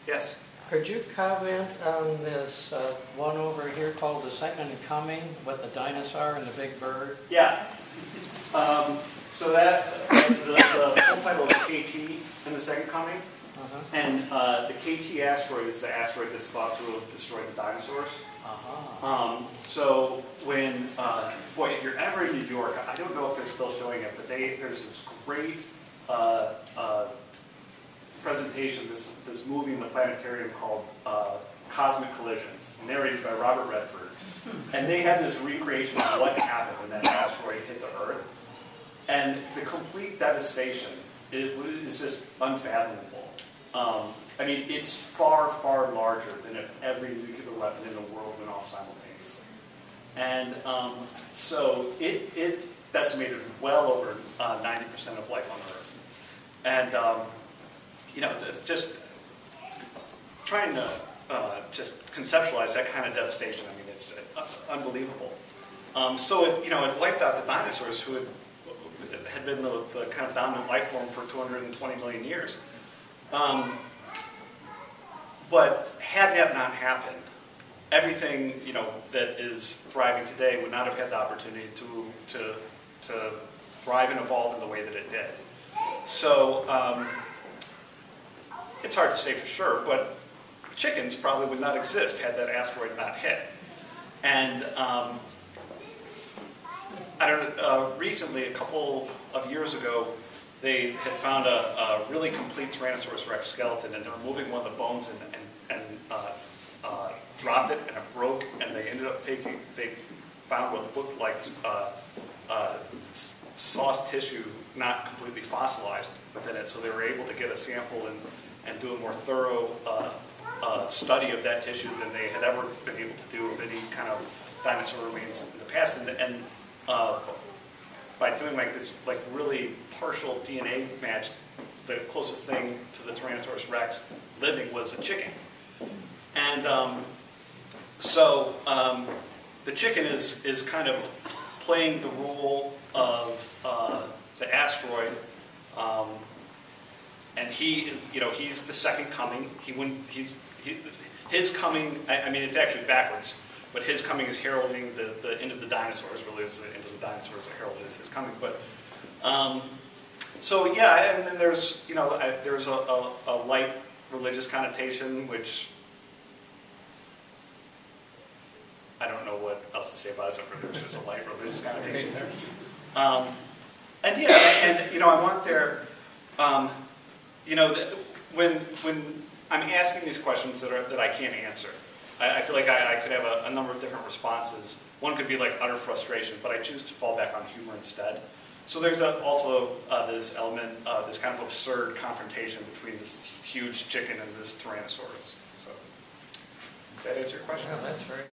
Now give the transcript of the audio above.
Yes. Could you comment on this one over here called The Second Coming with the dinosaur and the big bird? Yeah. So that, the full title is KT and the Second Coming. And the KT asteroid is the asteroid that's thought to have destroyed the dinosaurs. So when, boy, if you're ever in New York, I don't know if they're still showing it, but there's this great presentation, this movie in the planetarium called Cosmic Collisions, narrated by Robert Redford. And they had this recreation of what happened when that asteroid hit the Earth. And the complete devastation, is just unfathomable. I mean, it's far, far larger than if every nuclear weapon in the world went off simultaneously. And so it decimated well over 90% of life on Earth. And, you know, just trying to just conceptualize that kind of devastation, I mean, it's unbelievable. So, it wiped out the dinosaurs who had been the kind of dominant life form for 220 million years. But had that not happened, everything that is thriving today would not have had the opportunity to thrive and evolve in the way that it did. So it's hard to say for sure, but chickens probably would not exist had that asteroid not hit. And I don't know, recently, a couple of years ago, they had found a really complete Tyrannosaurus Rex skeleton, and they're removing one of the bones and dropped it, and it broke, and they ended up they found what looked like soft tissue, not completely fossilized within it, so they were able to get a sample and do a more thorough study of that tissue than they had ever been able to do of any kind of dinosaur remains in the past. And by doing this really partial DNA match, the closest thing to the Tyrannosaurus Rex living was a chicken. And so the chicken is kind of playing the role of the asteroid, and he's the second coming. His coming. I mean, it's actually backwards. But his coming is heralding the end of the dinosaurs. Really, it was the end of the dinosaurs that heralded his coming. But so yeah, and then there's there's a light religious connotation, which I don't know what else to say about it, except for there's just a light religious connotation there. And yeah, and I want there, when I'm asking these questions that I can't answer. I feel like I could have a number of different responses. One could be like utter frustration, but I choose to fall back on humor instead. So there's also this element, this kind of absurd confrontation between this huge chicken and this Tyrannosaurus. So does that answer your question? Yeah, that's very